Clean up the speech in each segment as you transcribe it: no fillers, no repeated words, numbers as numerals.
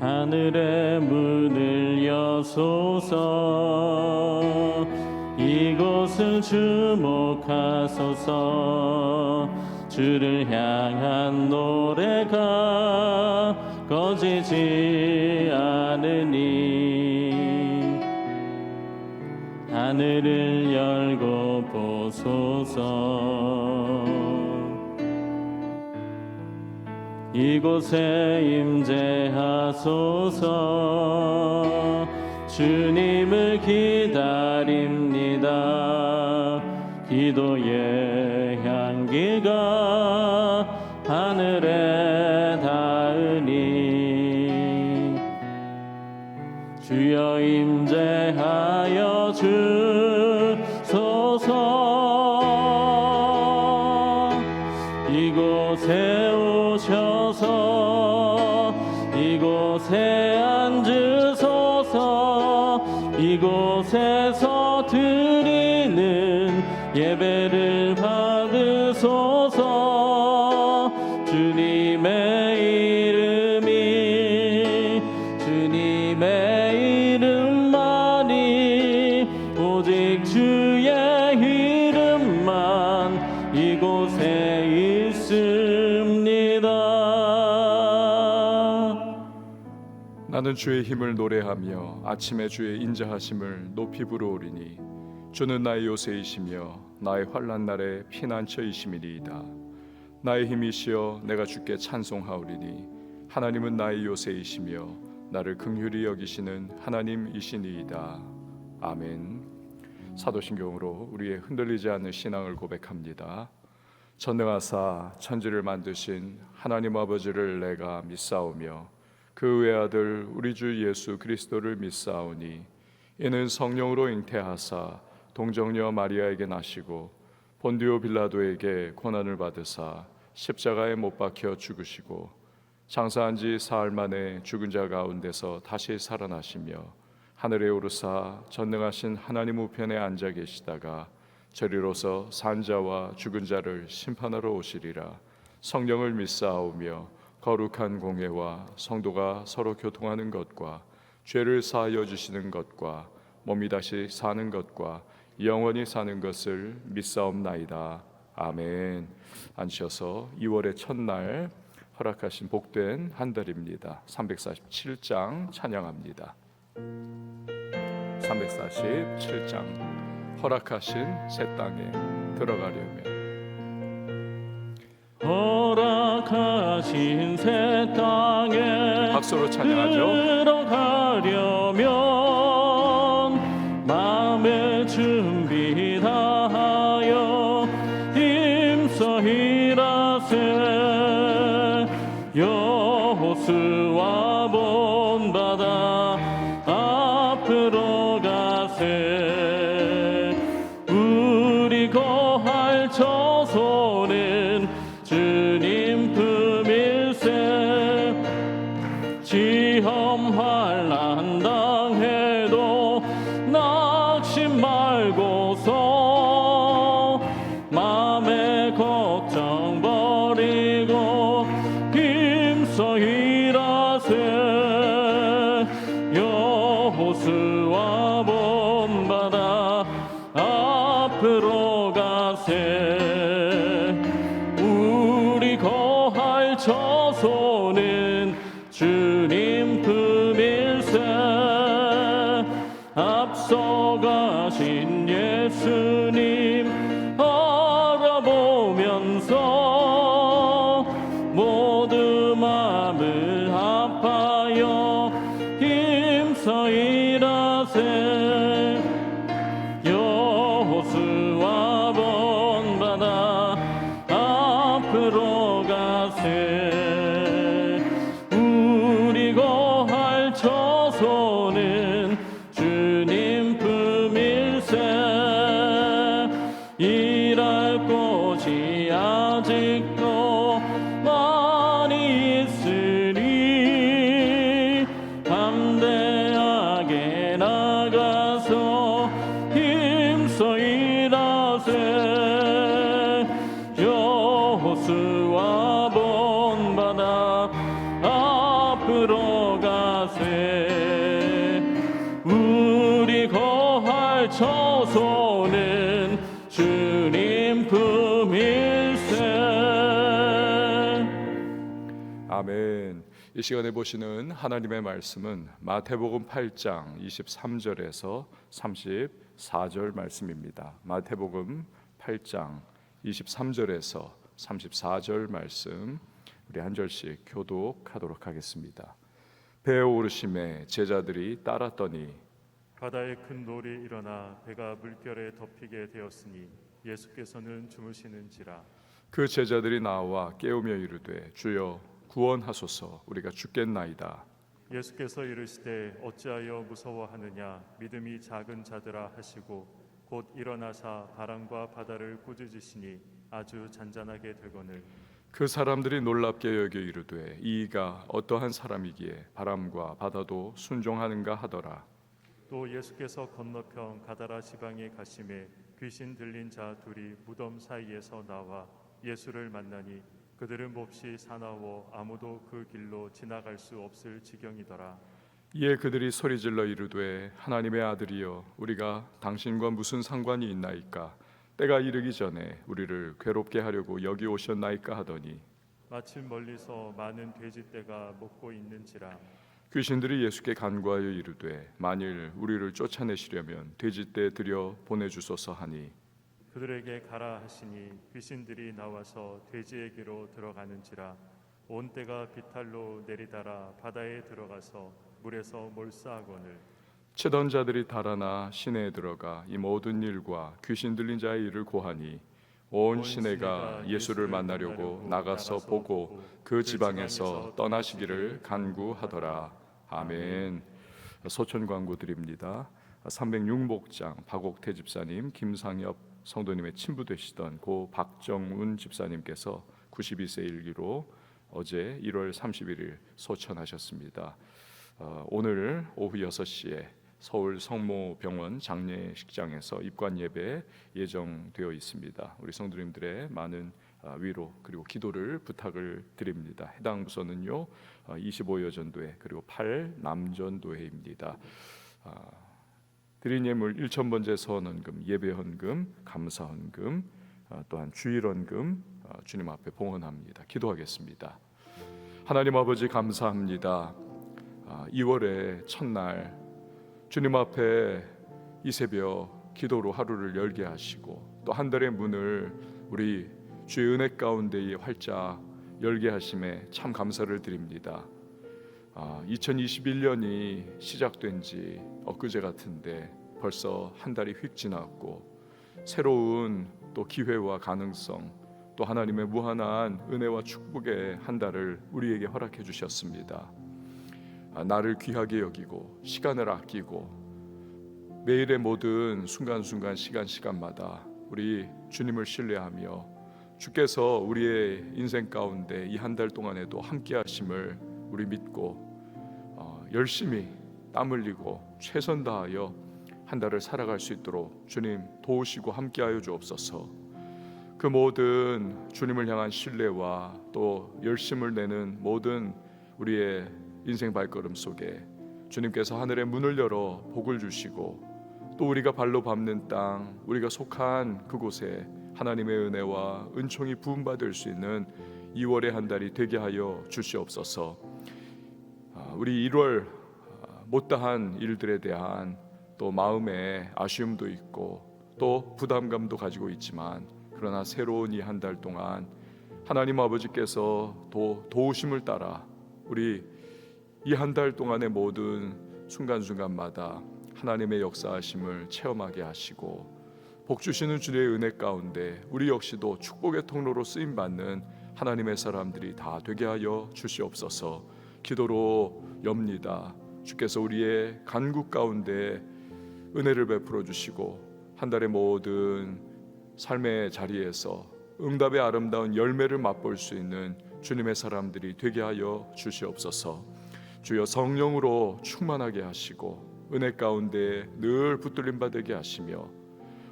하늘의 문을 여소서. 이곳을 주목하소서. 주를 향한 노래가 꺼지지 않으니 하늘을 열고 보소서. 이곳에 임재하소서. 주님을 기다립니다. 기도의 향기가 하늘에 닿으니 주여 임재하여 주소서. 이곳에 오셔서 이곳에 앉으소서. 이곳에서 드리는 예배를 받으소서. 주님의 이름만이 오직 주의 이름만 이곳에 있습니다. 나는 주의 힘을 노래하며 아침에 주의 인자하심을 높이 부르오리니 주는 나의 요새이시며 나의 환난 날에 피난처이심이니이다. 나의 힘이시여 내가 주께 찬송하오리니 하나님은 나의 요새이시며 나를 긍휼히 여기시는 하나님이시니이다. 아멘. 사도신경으로 우리의 흔들리지 않는 신앙을 고백합니다. 전능하사 천지를 만드신 하나님 아버지를 내가 믿사오며 그 외아들 우리 주 예수 그리스도를 믿사오니 이는 성령으로 잉태하사 동정녀 마리아에게 나시고 본디오 빌라도에게 고난을 받으사 십자가에 못 박혀 죽으시고 장사한 지 사흘 만에 죽은 자 가운데서 다시 살아나시며 하늘에 오르사 전능하신 하나님 우편에 앉아 계시다가 저리로서 산 자와 죽은 자를 심판하러 오시리라. 성령을 믿사오며 거룩한 공회와 성도가 서로 교통하는 것과 죄를 사하여 주시는 것과 몸이 다시 사는 것과 영원히 사는 것을 믿사옵나이다. 아멘. 앉으셔서 2월의 첫날 허락하신 복된 한 달입니다. 347장 찬양합니다. 347장 허락하신 새 땅에 들어가려면 허락하신 새 땅에 박수로 찬양하죠. 들어가려면 마음의 준비 다하여 힘써 일하세. 여호수아 본바다 앞으로 가세. 우리 거할 처소는 주님 품일세. 시험 환난 당해도 낙심 말고서 마음의 걱정 버리고 힘써 일하세. 여호수아 본바다 앞으로 가세. 우리 거할 처소는 주님 품일세. 앞서가신 예수님 알아보면서 모두 마음을 합하여 힘써 일하세. 여호수아 본바다 앞으로 가세. 우리 거할 처소는 주님 품일세. 일할 곳이 아직도 많이 있으니 담대하게 나가서 힘써 일하세. 여호수아 본 아멘. 이 시간에 보시는 하나님의 말씀은 마태복음 8장 23절에서 34절 말씀입니다. 마태복음 8장 23절에서 34절 말씀 우리 한 절씩 교독하도록 하겠습니다. 배에 오르심에 제자들이 따랐더니 바다에 큰 놀이 일어나 배가 물결에 덮이게 되었으니 예수께서는 주무시는지라. 그 제자들이 나와 깨우며 이르되 주여 구원하소서 우리가 죽겠나이다. 예수께서 이르시되 어찌하여 무서워하느냐 믿음이 작은 자들아 하시고 곧 일어나사 바람과 바다를 꾸짖으시니 아주 잔잔하게 되거늘. 그 사람들이 놀랍게 여겨 이르되 이가 어떠한 사람이기에 바람과 바다도 순종하는가 하더라. 또 예수께서 건너편 가다라 지방에 가심에 귀신 들린 자 둘이 무덤 사이에서 나와 예수를 만나니 그들은 몹시 사나워 아무도 그 길로 지나갈 수 없을 지경이더라. 이에 그들이 소리질러 이르되 하나님의 아들이여 우리가 당신과 무슨 상관이 있나이까? 때가 이르기 전에 우리를 괴롭게 하려고 여기 오셨나이까 하더니 마침 멀리서 많은 돼지떼가 먹고 있는지라. 귀신들이 예수께 간구하여 이르되 만일 우리를 쫓아내시려면 돼지떼 들여 보내주소서 하니 그들에게 가라 하시니 귀신들이 나와서 돼지에게로 들어가는지라. 온 떼가 비탈로 내리달아 바다에 들어가서 물에서 몰사하거늘. 치던 자들이 달아나 시내에 들어가 이 모든 일과 귀신 들린 자의 일을 고하니 온 시내가 예수를 만나려고 나가서 보고 그 지방에서 떠나시기를 간구하더라. 아멘. 소천 광고 드립니다. 306목장 박옥태 집사님, 김상엽 성도님의 친부 되시던 고 박정운 집사님께서 92세 일기로 어제 1월 31일 소천하셨습니다. 오늘 오후 6시에 서울 성모병원 장례식장에서 입관 예배 예정되어 있습니다. 우리 성도님들의 많은 위로 그리고 기도를 부탁을 드립니다. 해당 부서는요 25여 전도회 그리고 8 남전도회입니다. 드린 예물 1,000번째 서헌헌금, 예배헌금, 감사헌금, 또한 주일헌금 주님 앞에 봉헌합니다. 기도하겠습니다. 하나님 아버지 감사합니다. 2월의 첫날 주님 앞에 이 새벽 기도로 하루를 열게 하시고 또 한 달의 문을 우리 주의 은혜 가운데에 활짝 열게 하심에 참 감사를 드립니다. 2021년이 시작된 지 엊그제 같은데 벌써 한 달이 휙 지났고 새로운 또 기회와 가능성 또 하나님의 무한한 은혜와 축복의 한 달을 우리에게 허락해 주셨습니다. 나를 귀하게 여기고 시간을 아끼고 매일의 모든 순간순간 시간마다 우리 주님을 신뢰하며 주께서 우리의 인생 가운데 이 한 달 동안에도 함께 하심을 우리 믿고 열심히 땀 흘리고 최선 다하여 한 달을 살아갈 수 있도록 주님 도우시고 함께하여 주옵소서. 그 모든 주님을 향한 신뢰와 또 열심을 내는 모든 우리의 인생 발걸음 속에 주님께서 하늘의 문을 열어 복을 주시고 또 우리가 발로 밟는 땅 우리가 속한 그곳에 하나님의 은혜와 은총이 부음받을 수 있는 2월의 한 달이 되게 하여 주시옵소서. 우리 1월 못다한 일들에 대한 또 마음에 아쉬움도 있고 또 부담감도 가지고 있지만 그러나 새로운 이 한 달 동안 하나님 아버지께서 도우심을 따라 우리 이 한 달 동안의 모든 순간순간마다 하나님의 역사하심을 체험하게 하시고 복 주시는 주의 은혜 가운데 우리 역시도 축복의 통로로 쓰임 받는 하나님의 사람들이 다 되게 하여 주시옵소서. 기도로 엽니다. 주께서 우리의 간구 가운데 은혜를 베풀어 주시고 한 달의 모든 삶의 자리에서 응답의 아름다운 열매를 맛볼 수 있는 주님의 사람들이 되게 하여 주시옵소서. 주여 성령으로 충만하게 하시고 은혜 가운데 늘 붙들림 받게 하시며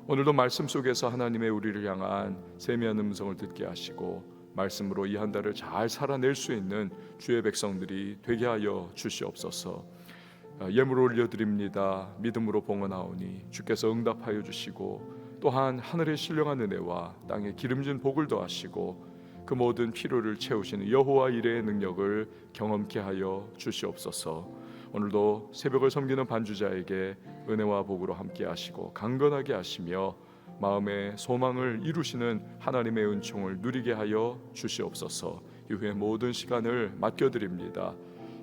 오늘도 말씀 속에서 하나님의 우리를 향한 세미한 음성을 듣게 하시고 말씀으로 이 한 달을 잘 살아낼 수 있는 주의 백성들이 되게 하여 주시옵소서. 예물 올려드립니다. 믿음으로 봉헌하오니 주께서 응답하여 주시고 또한 하늘의 신령한 은혜와 땅에 기름진 복을 더하시고 그 모든 필요를 채우시는 여호와 일의 능력을 경험케 하여 주시옵소서. 오늘도 새벽을 섬기는 반주자에게 은혜와 복으로 함께 하시고 강건하게 하시며 마음의 소망을 이루시는 하나님의 은총을 누리게 하여 주시옵소서. 이후의 모든 시간을 맡겨드립니다.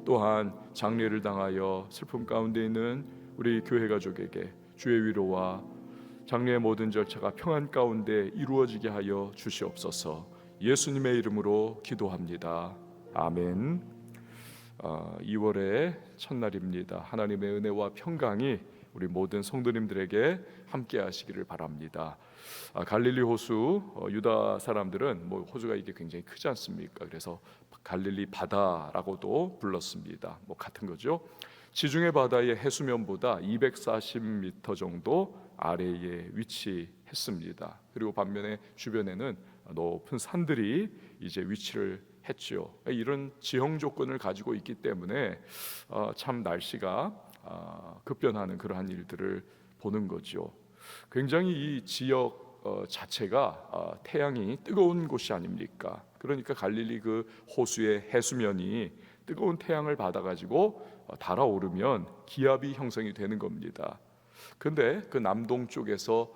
또한 장례를 당하여 슬픔 가운데 있는 우리 교회 가족에게 주의 위로와 장례의 모든 절차가 평안 가운데 이루어지게 하여 주시옵소서. 예수님의 이름으로 기도합니다. 아멘. 2월의 첫날입니다. 하나님의 은혜와 평강이 우리 모든 성도님들에게 함께 하시기를 바랍니다. 갈릴리 호수, 유다 사람들은 호수가 이게 굉장히 크지 않습니까? 그래서 갈릴리 바다라고도 불렀습니다. 같은 거죠. 지중해 바다의 해수면보다 240m 정도 아래에 위치했습니다. 그리고 반면에 주변에는 높은 산들이 이제 위치를 했죠. 이런 지형 조건을 가지고 있기 때문에 참 날씨가 급변하는 그러한 일들을 보는 거죠. 굉장히 이 지역 자체가 태양이 뜨거운 곳이 아닙니까? 그러니까 갈릴리 그 호수의 해수면이 뜨거운 태양을 받아가지고 달아오르면 기압이 형성이 되는 겁니다. 근데 그 남동 쪽에서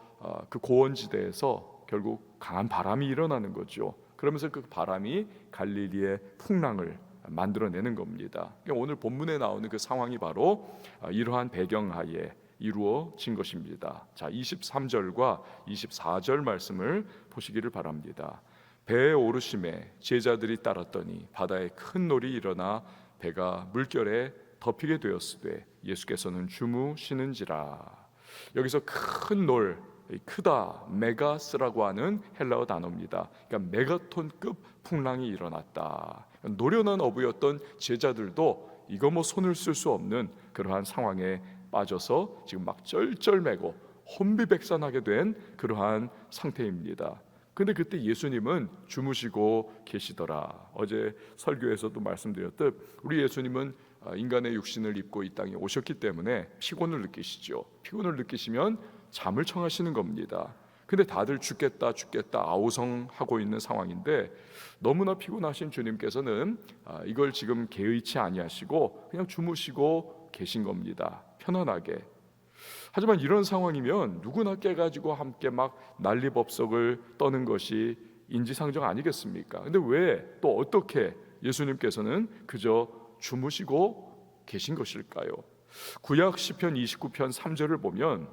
그 고원지대에서 결국 강한 바람이 일어나는 거죠. 그러면서 그 바람이 갈릴리의 풍랑을 만들어내는 겁니다. 그러니까 오늘 본문에 나오는 그 상황이 바로 이러한 배경하에 이루어진 것입니다. 자, 23절과 24절 말씀을 보시기를 바랍니다. 배에 오르심에 제자들이 따랐더니 바다에 큰 놀이 일어나 배가 물결에 덮이게 되었으되 예수께서는 주무시는지라. 여기서 큰 놀, 크다, 메가스라고 하는 헬라어 단어입니다. 그러니까 메가톤급 풍랑이 일어났다. 노련한 어부였던 제자들도 이거 손을 쓸 수 없는 그러한 상황에 빠져서 지금 막 쩔쩔매고 혼비백산하게 된 그러한 상태입니다. 근데 그때 예수님은 주무시고 계시더라. 어제 설교에서도 말씀드렸듯 우리 예수님은 인간의 육신을 입고 이 땅에 오셨기 때문에 피곤을 느끼시죠. 피곤을 느끼시면 잠을 청하시는 겁니다. 근데 다들 죽겠다 아우성하고 있는 상황인데 너무나 피곤하신 주님께서는 이걸 지금 개의치 아니하시고 그냥 주무시고 계신 겁니다. 편안하게. 하지만 이런 상황이면 누구나 깨가지고 함께 막 난리법석을 떠는 것이 인지상정 아니겠습니까? 근데 왜 또 어떻게 예수님께서는 그저 주무시고 계신 것일까요? 구약 시편 29편 3절을 보면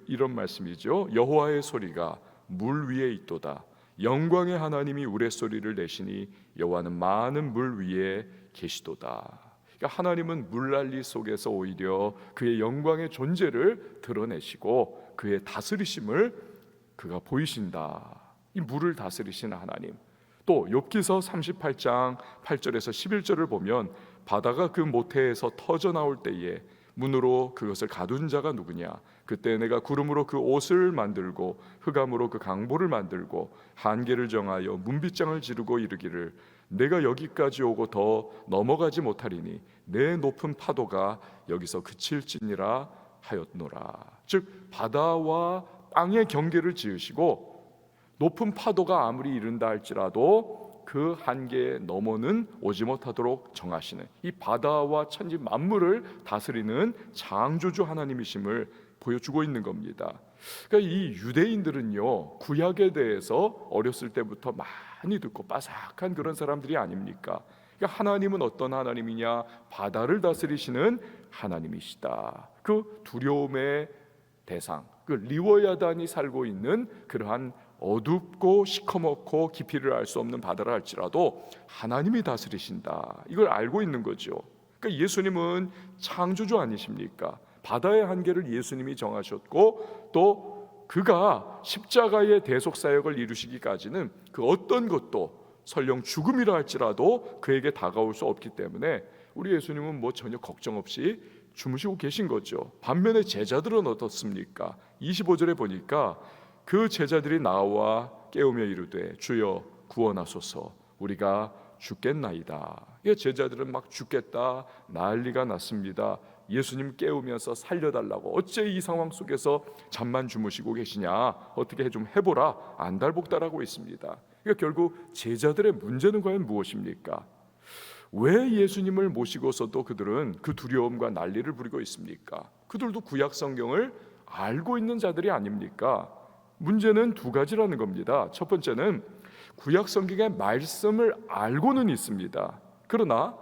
이런 말씀이죠. 여호와의 소리가 물 위에 있도다. 영광의 하나님이 우레소리를 내시니 여호와는 많은 물 위에 계시도다. 그러니까 하나님은 물난리 속에서 오히려 그의 영광의 존재를 드러내시고 그의 다스리심을 그가 보이신다. 이 물을 다스리시는 하나님. 또 욥기서 38장 8절에서 11절을 보면 바다가 그 모태에서 터져 나올 때에 문으로 그것을 가둔 자가 누구냐? 그때 내가 구름으로 그 옷을 만들고 흑암으로 그 강보를 만들고 한계를 정하여 문빗장을 지르고 이르기를 내가 여기까지 오고 더 넘어가지 못하리니 내 높은 파도가 여기서 그칠지니라 하였노라. 즉 바다와 땅의 경계를 지으시고 높은 파도가 아무리 이른다 할지라도 그 한계에 넘어는 오지 못하도록 정하시는 이 바다와 천지 만물을 다스리는 창조주 하나님이심을 보여주고 있는 겁니다. 그러니까 이 유대인들은요 구약에 대해서 어렸을 때부터 많이 듣고 빠삭한 그런 사람들이 아닙니까? 그러니까 하나님은 어떤 하나님이냐? 바다를 다스리시는 하나님이시다. 그 두려움의 대상, 그 리워야단이 살고 있는 그러한 어둡고 시커멓고 깊이를 알 수 없는 바다를 할지라도 하나님이 다스리신다. 이걸 알고 있는 거죠. 그러니까 예수님은 창조주 아니십니까? 바다의 한계를 예수님이 정하셨고 또 그가 십자가의 대속 사역을 이루시기까지는 그 어떤 것도 설령 죽음이라 할지라도 그에게 다가올 수 없기 때문에 우리 예수님은 전혀 걱정 없이 주무시고 계신 거죠. 반면에 제자들은 어떻습니까? 25절에 보니까 그 제자들이 나와 깨우며 이르되 주여 구원하소서 우리가 죽겠나이다. 제자들은 막 죽겠다 난리가 났습니다. 예수님 깨우면서 살려달라고. 어째 이 상황 속에서 잠만 주무시고 계시냐? 어떻게 좀 해보라. 안달복달하고 있습니다. 그러니까 결국 제자들의 문제는 과연 무엇입니까? 왜 예수님을 모시고서도 그들은 그 두려움과 난리를 부리고 있습니까? 그들도 구약 성경을 알고 있는 자들이 아닙니까? 문제는 두 가지라는 겁니다. 첫 번째는 구약 성경의 말씀을 알고는 있습니다. 그러나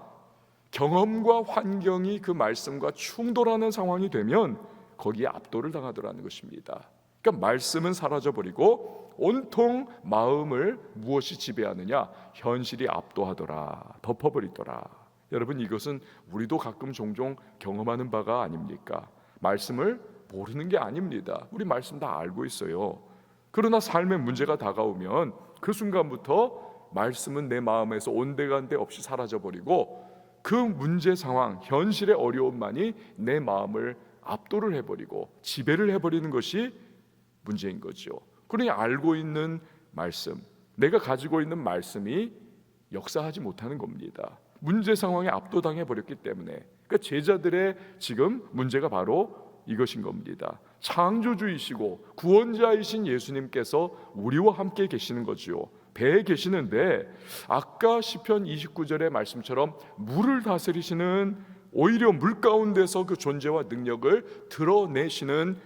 경험과 환경이 그 말씀과 충돌하는 상황이 되면 거기에 압도를 당하더라는 것입니다. 그러니까 말씀은 사라져버리고 온통 마음을 무엇이 지배하느냐? 현실이 압도하더라, 덮어버리더라. 여러분, 이것은 우리도 가끔 종종 경험하는 바가 아닙니까? 말씀을 모르는 게 아닙니다. 우리 말씀 다 알고 있어요. 그러나 삶의 문제가 다가오면 그 순간부터 말씀은 내 마음에서 온데간데 없이 사라져버리고 그 문제 상황, 현실의 어려움만이 내 마음을 압도를 해버리고 지배를 해버리는 것이 문제인 거죠. 그러니 알고 있는 말씀, 내가 가지고 있는 말씀이 역사하지 못하는 겁니다. 문제 상황에 압도당해 버렸기 때문에. 그러니까 제자들의 지금 문제가 바로 이것인 겁니다. 창조주이시고 구원자이신 예수님께서 우리와 함께 계시는 거지요. 배에 계시는데 아까 시편 29절의 말씀처럼 물을 다스리시는, 오히려 물 가운데서 그 존재와 능력을 드러내시는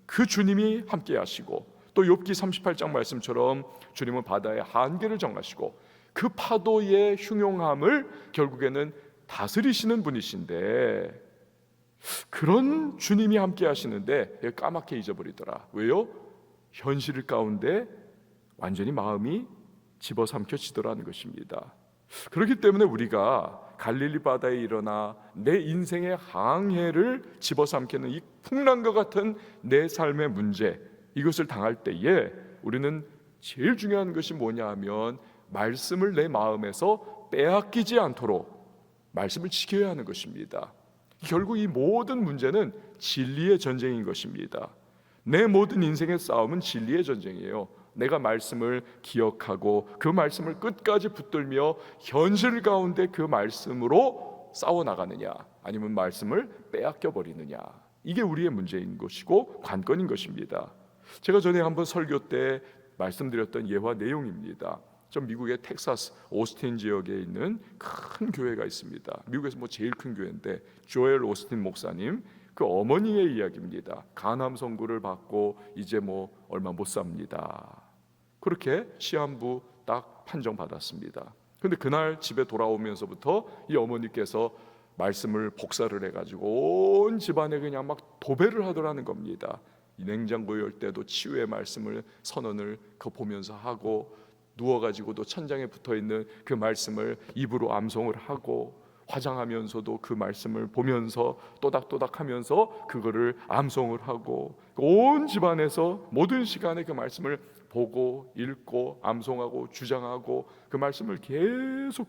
그 주님이 함께 하시고, 또 욥기 38장 말씀처럼 주님은 바다의 한계를 정하시고 그 파도의 흉용함을 결국에는 다스리시는 분이신데, 그런 주님이 함께 하시는데 까맣게 잊어버리더라. 왜요? 현실 가운데 완전히 마음이 집어삼켜지더라는 것입니다. 그렇기 때문에 우리가 갈릴리 바다에 일어나 내 인생의 항해를 집어삼키는 이 풍랑과 같은 내 삶의 문제, 이것을 당할 때에 우리는 제일 중요한 것이 뭐냐 하면 말씀을 내 마음에서 빼앗기지 않도록 말씀을 지켜야 하는 것입니다. 결국 이 모든 문제는 진리의 전쟁인 것입니다. 내 모든 인생의 싸움은 진리의 전쟁이에요. 내가 말씀을 기억하고 그 말씀을 끝까지 붙들며 현실 가운데 그 말씀으로 싸워나가느냐, 아니면 말씀을 빼앗겨 버리느냐, 이게 우리의 문제인 것이고 관건인 것입니다. 제가 전에 한번 설교 때 말씀드렸던 예화 내용입니다. 전 미국의 텍사스 오스틴 지역에 있는 큰 교회가 있습니다. 미국에서 제일 큰 교회인데 조엘 오스틴 목사님, 그 어머니의 이야기입니다. 간암 선고를 받고 이제 얼마 못 삽니다. 그렇게 시한부 딱 판정받았습니다. 그런데 그날 집에 돌아오면서부터 이 어머니께서 말씀을 복사를 해가지고 온 집안에 그냥 막 도배를 하더라는 겁니다. 이 냉장고 열 때도 치유의 말씀을 선언을 보면서 하고, 누워가지고도 천장에 붙어있는 그 말씀을 입으로 암송을 하고, 화장하면서도 그 말씀을 보면서 또닥또닥하면서 그거를 암송을 하고, 온 집안에서 모든 시간에 그 말씀을 보고 읽고 암송하고 주장하고 그 말씀을 계속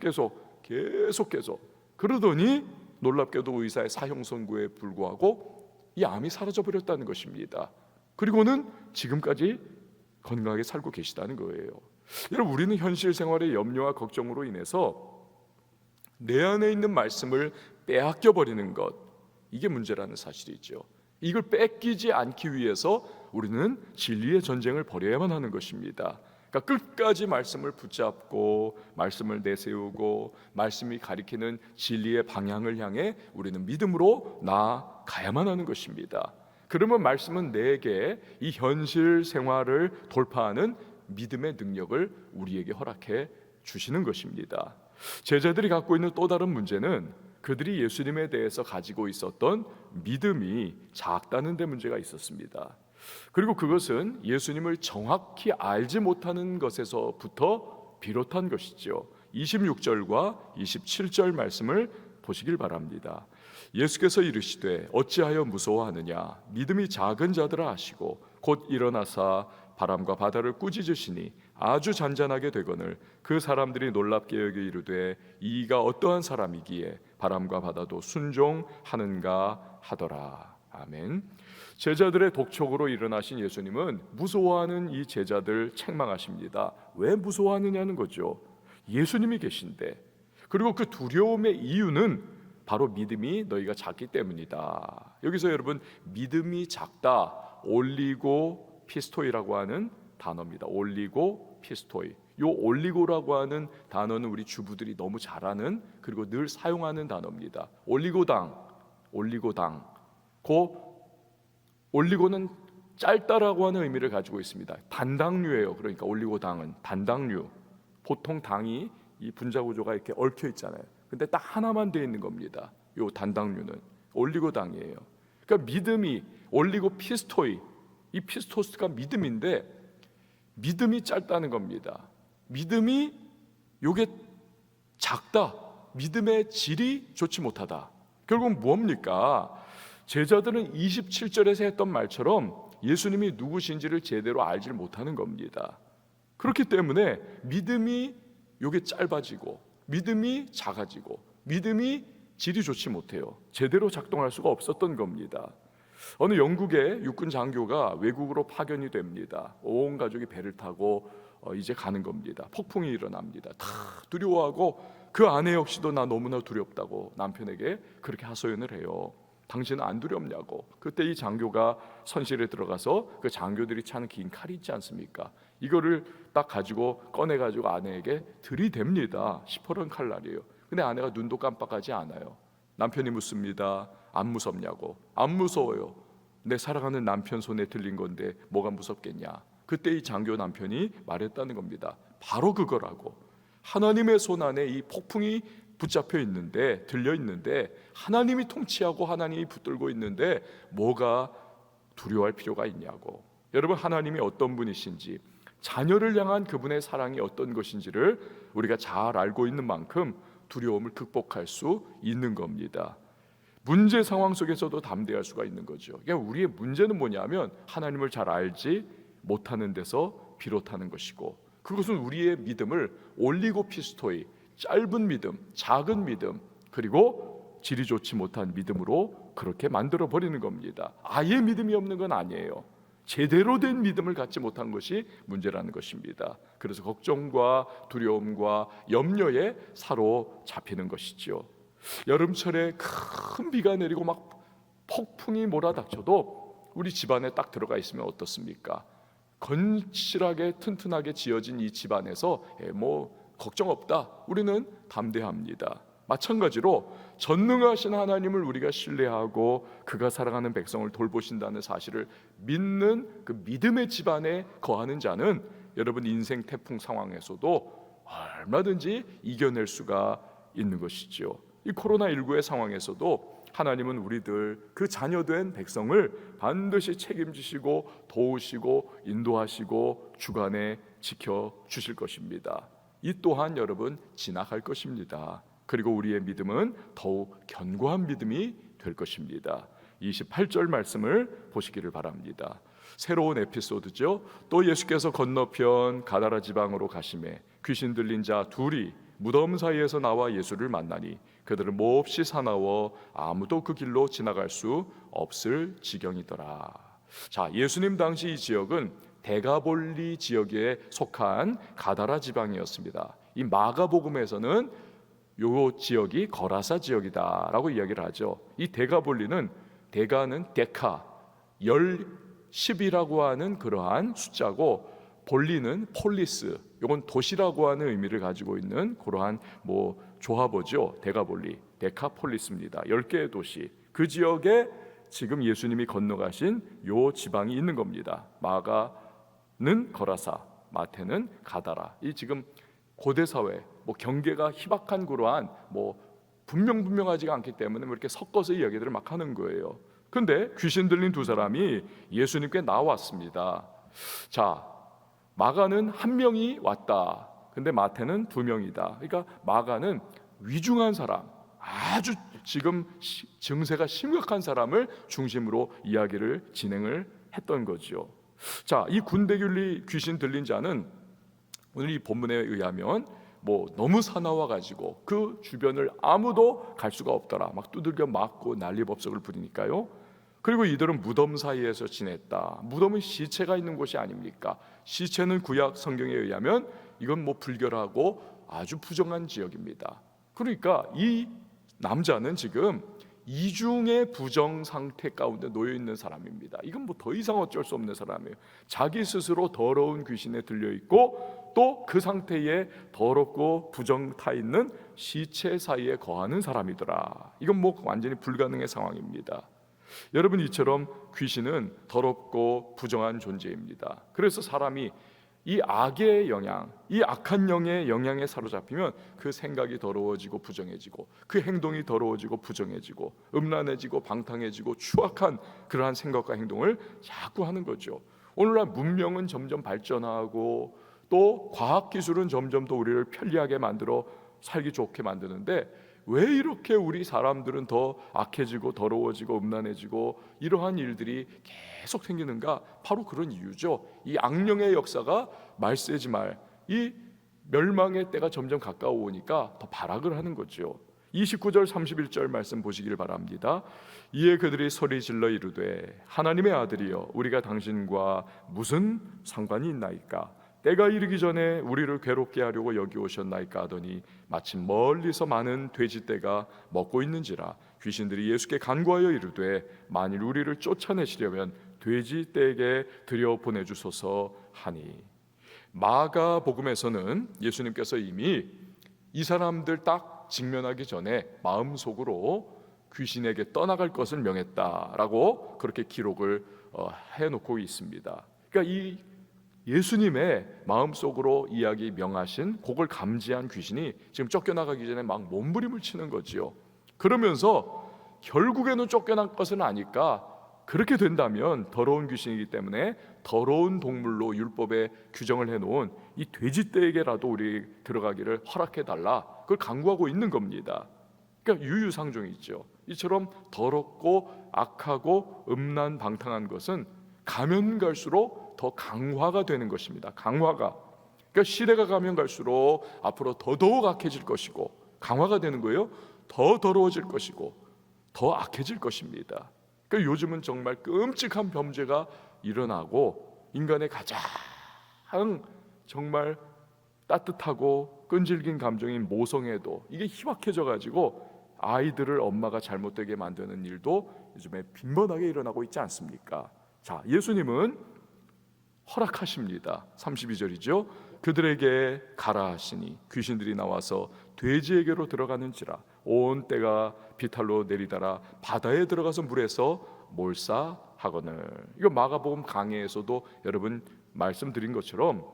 그러더니 놀랍게도 의사의 사형 선고에 불구하고 이 암이 사라져 버렸다는 것입니다. 그리고는 지금까지 건강하게 살고 계시다는 거예요. 여러분, 우리는 현실 생활의 염려와 걱정으로 인해서 내 안에 있는 말씀을 빼앗겨 버리는 것, 이게 문제라는 사실이죠. 이걸 뺏기지 않기 위해서 우리는 진리의 전쟁을 벌여야만 하는 것입니다. 그러니까 끝까지 말씀을 붙잡고 말씀을 내세우고 말씀이 가리키는 진리의 방향을 향해 우리는 믿음으로 나아가야만 하는 것입니다. 그러면 말씀은 내게 이 현실 생활을 돌파하는 믿음의 능력을 우리에게 허락해 주시는 것입니다. 제자들이 갖고 있는 또 다른 문제는 그들이 예수님에 대해서 가지고 있었던 믿음이 작다는 데 문제가 있었습니다. 그리고 그것은 예수님을 정확히 알지 못하는 것에서부터 비롯한 것이죠. 26절과 27절 말씀을 보시길 바랍니다. 예수께서 이르시되 어찌하여 무서워하느냐, 믿음이 작은 자들아 하시고 곧 일어나사 바람과 바다를 꾸짖으시니 아주 잔잔하게 되거늘 그 사람들이 놀랍게 여겨 이르되 이가 어떠한 사람이기에 바람과 바다도 순종하는가 하더라. 아멘. 제자들의 독촉으로 일어나신 예수님은 무서워하는 이 제자들 책망하십니다. 왜 무서워하느냐는 거죠. 예수님이 계신데. 그리고 그 두려움의 이유는 바로 믿음이 너희가 작기 때문이다. 여기서 여러분, 믿음이 작다, 올리고 피스토이라고 하는 단어입니다. 올리고 피스토이. 요 올리고라고 하는 단어는 우리 주부들이 너무 잘 아는 그리고 늘 사용하는 단어입니다. 올리고당. 그 올리고는 짧다라고 하는 의미를 가지고 있습니다. 단당류예요. 그러니까 올리고당은 단당류. 보통 당이 이 분자 구조가 이렇게 얽혀 있잖아요. 근데 딱 하나만 되어 있는 겁니다. 요 단당류는 올리고당이에요. 그러니까 믿음이 올리고 피스토이, 이 피스토스가 믿음인데 믿음이 짧다는 겁니다. 믿음이 요게 작다. 믿음의 질이 좋지 못하다. 결국 뭡니까? 제자들은 27절에서 했던 말처럼 예수님이 누구신지를 제대로 알지 못하는 겁니다. 그렇기 때문에 믿음이 요게 짧아지고 믿음이 작아지고 믿음이 질이 좋지 못해요. 제대로 작동할 수가 없었던 겁니다. 어느 영국의 육군 장교가 외국으로 파견이 됩니다. 온 가족이 배를 타고 이제 가는 겁니다. 폭풍이 일어납니다. 다 두려워하고 그 아내 역시도 나 너무나 두렵다고 남편에게 그렇게 하소연을 해요. 당신은 안 두렵냐고. 그때 이 장교가 선실에 들어가서 그 장교들이 차는 긴 칼이 있지 않습니까? 이거를 딱 가지고 꺼내가지고 아내에게 들이댑니다. 시퍼런 칼날이에요. 근데 아내가 눈도 깜빡하지 않아요. 남편이 묻습니다. 안 무섭냐고. 안 무서워요. 내 사랑하는 남편 손에 들린 건데 뭐가 무섭겠냐. 그때 이 장교 남편이 말했다는 겁니다. 바로 그거라고. 하나님의 손 안에 이 폭풍이 붙잡혀 있는데, 들려 있는데, 하나님이 통치하고 하나님이 붙들고 있는데 뭐가 두려워할 필요가 있냐고. 여러분, 하나님이 어떤 분이신지, 자녀를 향한 그분의 사랑이 어떤 것인지를 우리가 잘 알고 있는 만큼 두려움을 극복할 수 있는 겁니다. 문제 상황 속에서도 담대할 수가 있는 거죠. 그러니까 우리의 문제는 뭐냐면 하나님을 잘 알지 못하는 데서 비롯하는 것이고, 그것은 우리의 믿음을 올리고 피스토이, 짧은 믿음, 작은 믿음, 그리고 질이 좋지 못한 믿음으로 그렇게 만들어 버리는 겁니다. 아예 믿음이 없는 건 아니에요. 제대로 된 믿음을 갖지 못한 것이 문제라는 것입니다. 그래서 걱정과 두려움과 염려에 사로잡히는 것이죠. 여름철에 큰 비가 내리고 막 폭풍이 몰아닥쳐도 우리 집안에 딱 들어가 있으면 어떻습니까? 건실하게 튼튼하게 지어진 이 집안에서 뭐 걱정 없다. 우리는 담대합니다. 마찬가지로 전능하신 하나님을 우리가 신뢰하고 그가 사랑하는 백성을 돌보신다는 사실을 믿는 그 믿음의 집안에 거하는 자는 여러분 인생 태풍 상황에서도 얼마든지 이겨낼 수가 있는 것이죠. 이 코로나19의 상황에서도 하나님은 우리들 그 자녀된 백성을 반드시 책임지시고 도우시고 인도하시고 주관에 지켜주실 것입니다. 이 또한 여러분 지나갈 것입니다. 그리고 우리의 믿음은 더욱 견고한 믿음이 될 것입니다. 28절 말씀을 보시기를 바랍니다. 새로운 에피소드죠. 또 예수께서 건너편 가다라 지방으로 가시매 귀신 들린 자 둘이 무덤 사이에서 나와 예수를 만나니 그들은 몹시 사나워 아무도 그 길로 지나갈 수 없을 지경이더라. 자, 예수님 당시 이 지역은 데가볼리 지역에 속한 가다라 지방이었습니다. 이 마가복음에서는 요 지역이 거라사 지역이다라고 이야기를 하죠. 이 데가볼리는 데가는 데카, 10이라고 하는 그러한 숫자고 볼리는 폴리스, 이건 도시라고 하는 의미를 가지고 있는 그러한 뭐 조합어죠. 데가볼리, 데카폴리스입니다. 10개의 도시. 그 지역에 지금 예수님이 건너가신 요 지방이 있는 겁니다. 마가는 거라사, 마태는 가다라. 이 지금 고대 사회 뭐 경계가 희박한 그러한 뭐 분명하지가 않기 때문에 이렇게 섞어서 이야기들을 막 하는 거예요. 근데 귀신 들린 두 사람이 예수님께 나왔습니다. 자, 마가는 한 명이 왔다. 근데 마태는 두 명이다. 그러니까 마가는 위중한 사람, 아주 지금 증세가 심각한 사람을 중심으로 이야기를 진행을 했던 거죠. 자, 이 군대균리 귀신 들린 자는 오늘 이 본문에 의하면 뭐 너무 사나워 가지고 그 주변을 아무도 갈 수가 없더라. 막 두들겨 맞고 난리법석을 부리니까요. 그리고 이들은 무덤 사이에서 지냈다. 무덤은 시체가 있는 곳이 아닙니까? 시체는 구약 성경에 의하면 이건 뭐 불결하고 아주 부정한 지역입니다. 그러니까 이 남자는 지금 이중의 부정 상태 가운데 놓여 있는 사람입니다. 이건 뭐 더 이상 어쩔 수 없는 사람이에요. 자기 스스로 더러운 귀신에 들려 있고 또 그 상태에 더럽고 부정 타 있는 시체 사이에 거하는 사람이더라. 이건 뭐 완전히 불가능의 상황입니다. 여러분, 이처럼 귀신은 더럽고 부정한 존재입니다. 그래서 사람이 이 악의 영향, 이 악한 영의 영향에 사로잡히면 그 생각이 더러워지고 부정해지고, 그 행동이 더러워지고 부정해지고, 음란해지고 방탕해지고 추악한 그러한 생각과 행동을 자꾸 하는 거죠. 오늘날 문명은 점점 발전하고 또 과학기술은 점점 더 우리를 편리하게 만들어 살기 좋게 만드는데, 왜 이렇게 우리 사람들은 더 악해지고 더러워지고 음란해지고 이러한 일들이 계속 생기는가? 바로 그런 이유죠. 이 악령의 역사가 말세지 말, 이 멸망의 때가 점점 가까워 오니까 더 발악을 하는 거죠. 29절 31절 말씀 보시길 바랍니다. 이에 그들이 소리질러 이르되 하나님의 아들이여 우리가 당신과 무슨 상관이 있나이까? 때가 이르기 전에 우리를 괴롭게 하려고 여기 오셨나이까 하더니 마침 멀리서 많은 돼지떼가 먹고 있는지라. 귀신들이 예수께 간구하여 이르되 만일 우리를 쫓아내시려면 돼지떼에게 들여보내주소서 하니. 마가복음에서는 예수님께서 이미 이 사람들 딱 직면하기 전에 마음속으로 귀신에게 떠나갈 것을 명했다라고 그렇게 기록을 해놓고 있습니다. 그러니까 이 예수님의 마음속으로 이야기 명하신 그걸 감지한 귀신이 지금 쫓겨나가기 전에 막 몸부림을 치는 거지요. 그러면서 결국에는 쫓겨난 것은 아니까 그렇게 된다면 더러운 귀신이기 때문에 더러운 동물로 율법에 규정을 해놓은 이 돼지떼에게라도 우리 들어가기를 허락해달라, 그걸 강구하고 있는 겁니다. 그러니까 유유상종이죠. 이처럼 더럽고 악하고 음란 방탕한 것은 가면 갈수록 더 강화가 되는 것입니다. 강화가. 그러니까 시대가 가면 갈수록 앞으로 더더욱 악해질 것이고, 강화가 되는 거예요. 더 더러워질 것이고 더 악해질 것입니다. 그러니까 요즘은 정말 끔찍한 범죄가 일어나고, 인간의 가장 정말 따뜻하고 끈질긴 감정인 모성애도 이게 희박해져 가지고 아이들을 엄마가 잘못되게 만드는 일도 요즘에 빈번하게 일어나고 있지 않습니까? 자, 예수님은 허락하십니다. 32절이죠. 그들에게 가라 하시니 귀신들이 나와서 돼지에게로 들어가는지라. 온 때가 비탈로 내리다라 바다에 들어가서 물에서 몰사하거늘. 이거 마가복음 강해에서도 여러분 말씀드린 것처럼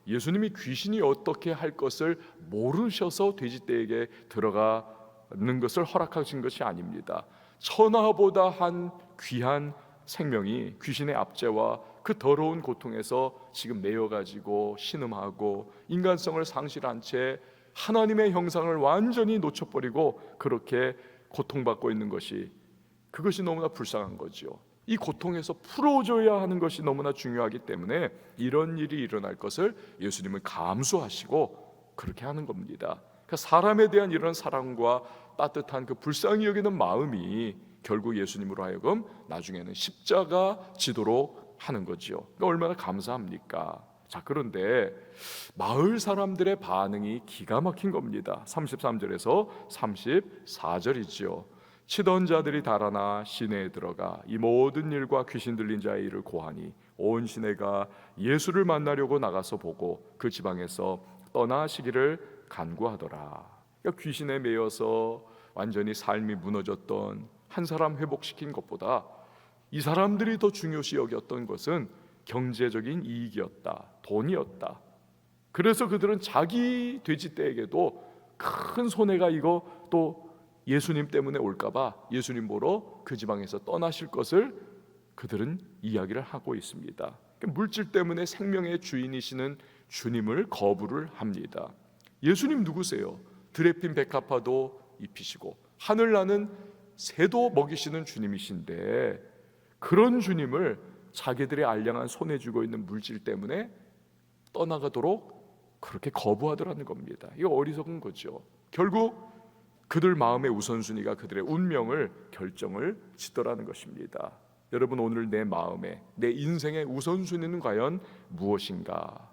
예수님이 귀신이 어떻게 할 것을 모르셔서 돼지떼에게 들어가는 것을 허락하신 것이 아닙니다. 천하보다 한 귀한 생명이 귀신의 압제와 그 더러운 고통에서 지금 매여가지고 신음하고 인간성을 상실한 채 하나님의 형상을 완전히 놓쳐버리고 그렇게 고통받고 있는 것이, 그것이 너무나 불쌍한 거죠. 이 고통에서 풀어줘야 하는 것이 너무나 중요하기 때문에 이런 일이 일어날 것을 예수님은 감수하시고 그렇게 하는 겁니다. 그러니까 사람에 대한 이런 사랑과 따뜻한 그 불쌍히 여기는 마음이 결국 예수님으로 하여금 나중에는 십자가 지도록 하는 거지요. 그러니까 얼마나 감사합니까? 자, 그런데 마을 사람들의 반응이 기가 막힌 겁니다. 33절에서 34절이지요. 치던 자들이 달아나 시내에 들어가 이 모든 일과 귀신 들린 자의 일을 고하니 온 시내가 예수를 만나려고 나가서 보고 그 지방에서 떠나시기를 간구하더라. 그러니까 귀신에 매여서 완전히 삶이 무너졌던 한 사람 회복시킨 것보다 이 사람들이 더 중요시 여겼던 것은 경제적인 이익이었다, 돈이었다. 그래서 그들은 자기 돼지떼에게도 큰 손해가 이거 또 예수님 때문에 올까봐 예수님 보러 그 지방에서 떠나실 것을 그들은 이야기를 하고 있습니다. 물질 때문에 생명의 주인이시는 주님을 거부를 합니다. 예수님 누구세요? 드레핀 백합화도 입히시고 하늘나는 새도 먹이시는 주님이신데, 그런 주님을 자기들의 알량한 손에 쥐고 있는 물질 때문에 떠나가도록 그렇게 거부하더라는 겁니다. 이거 어리석은 거죠. 결국 그들 마음의 우선순위가 그들의 운명을 결정을 짓더라는 것입니다. 여러분, 오늘 내 마음에, 내 인생의 우선순위는 과연 무엇인가?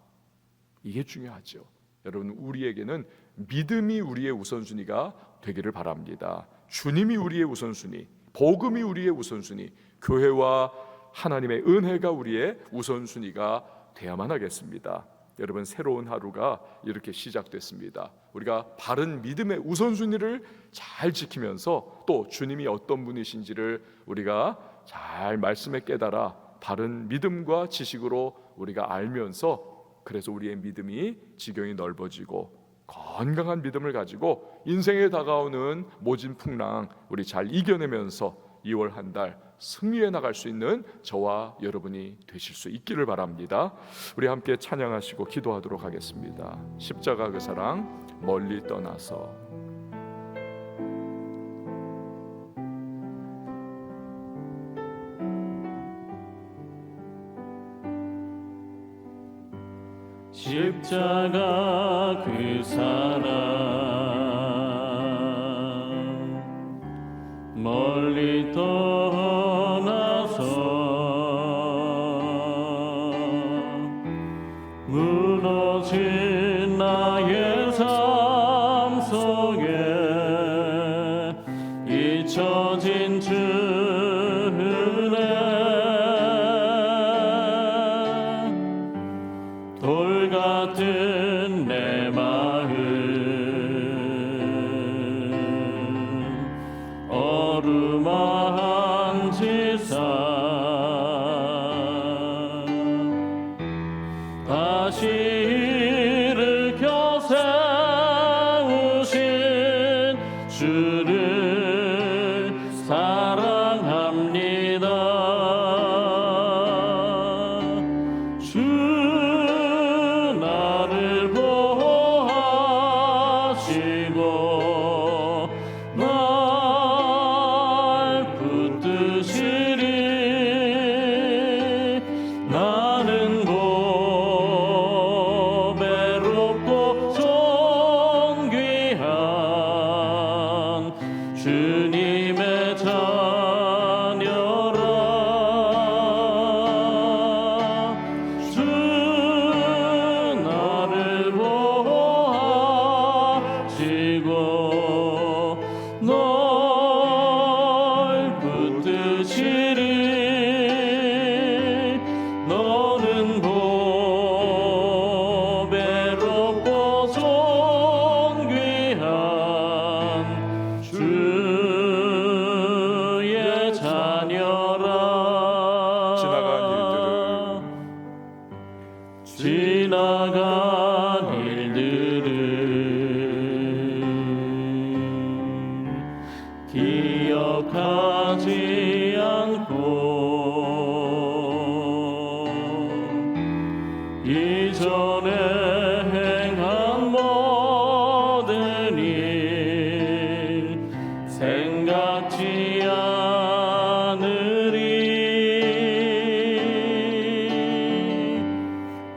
이게 중요하죠. 여러분, 우리에게는 믿음이 우리의 우선순위가 되기를 바랍니다. 주님이 우리의 우선순위, 복음이 우리의 우선순위, 교회와 하나님의 은혜가 우리의 우선순위가 되어야만 하겠습니다. 여러분, 새로운 하루가 이렇게 시작됐습니다. 우리가 바른 믿음의 우선순위를 잘 지키면서 또 주님이 어떤 분이신지를 우리가 잘 말씀에 깨달아 바른 믿음과 지식으로 우리가 알면서, 그래서 우리의 믿음이 지경이 넓어지고 건강한 믿음을 가지고 인생에 다가오는 모진 풍랑 우리 잘 이겨내면서 2월 한 달 승리해 나갈 수 있는 저와 여러분이 되실 수 있기를 바랍니다. 우리 함께 찬양하시고 기도하도록 하겠습니다. 십자가 그 사랑 멀리 떠나서. 십자가 그 사랑 멀리 떠나서 무너진 나의 삶 속에 잊혀진 주 은혜 돌 같은 내 마음 어루만지사 다시 일으켜 세우신 주를 사랑합니다. 주 나를 보호하시고 날 붙드시리. 나는 고배롭고 존귀한 주님의 자녀라. 주 나를 보호하시고 널 붙드시리. 너는 고배롭고 존귀한 주의 자녀라. 지나간 일들을 기억하지 않고 이전에 행한 모든 일 생각지 않으리.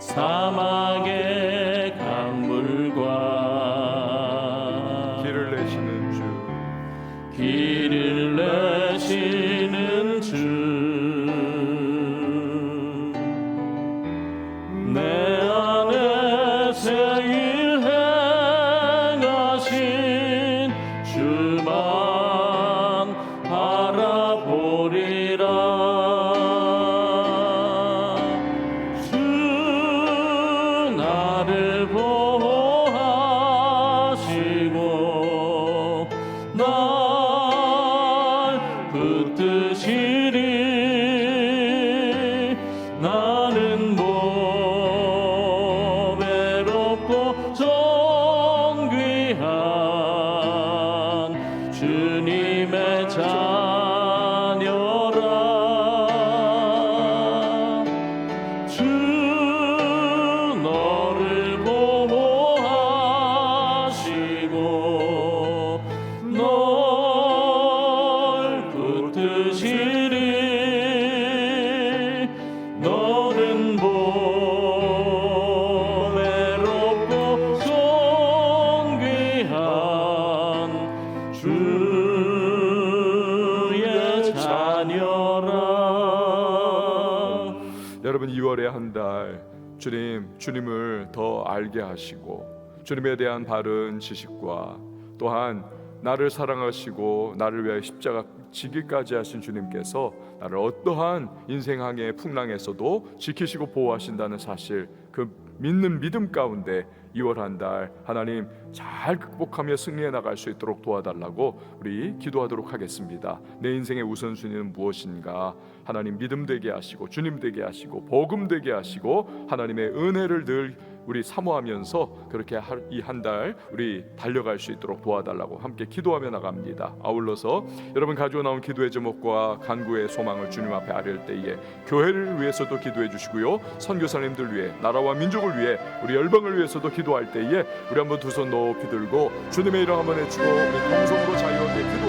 사막의 강물과 길을 내시는 주, 길을 내시는 주, 내 안에 새 일 행하신 주만 바라보리라. 주 나를 보호하시고 날 붙드시리. 나는 보배롭고 존귀한 주님의 자녀라. 주 너를 보호하시고 널 붙드시리. 너는 보배롭고 존귀한 주의 자녀라. 여러분, 2월의 한 달 주님을 더 알게 하시고 주님에 대한 바른 지식과 또한 나를 사랑하시고 나를 위하여 십자가 지기까지 하신 주님께서 나를 어떠한 인생항의 풍랑에서도 지키시고 보호하신다는 사실, 그 믿는 믿음 가운데 2월 한 달 하나님 잘 극복하며 승리해 나갈 수 있도록 도와달라고 우리 기도하도록 하겠습니다. 내 인생의 우선순위는 무엇인가? 하나님 믿음 되게 하시고 주님 되게 하시고 복음 되게 하시고 하나님의 은혜를 늘 우리 사모하면서 그렇게 이 한 달 우리 달려갈 수 있도록 도와달라고 함께 기도하며 나갑니다. 아울러서 여러분 가지고 나온 기도의 제목과 간구의 소망을 주님 앞에 아뢰을 때에 교회를 위해서도 기도해 주시고요, 선교사님들 위해, 나라와 민족을 위해, 우리 열방을 위해서도 기도할 때에 우리 한번 두 손 높이 들고 주님의 이름 한번 외치고 우리 동성으로 자유하게 기도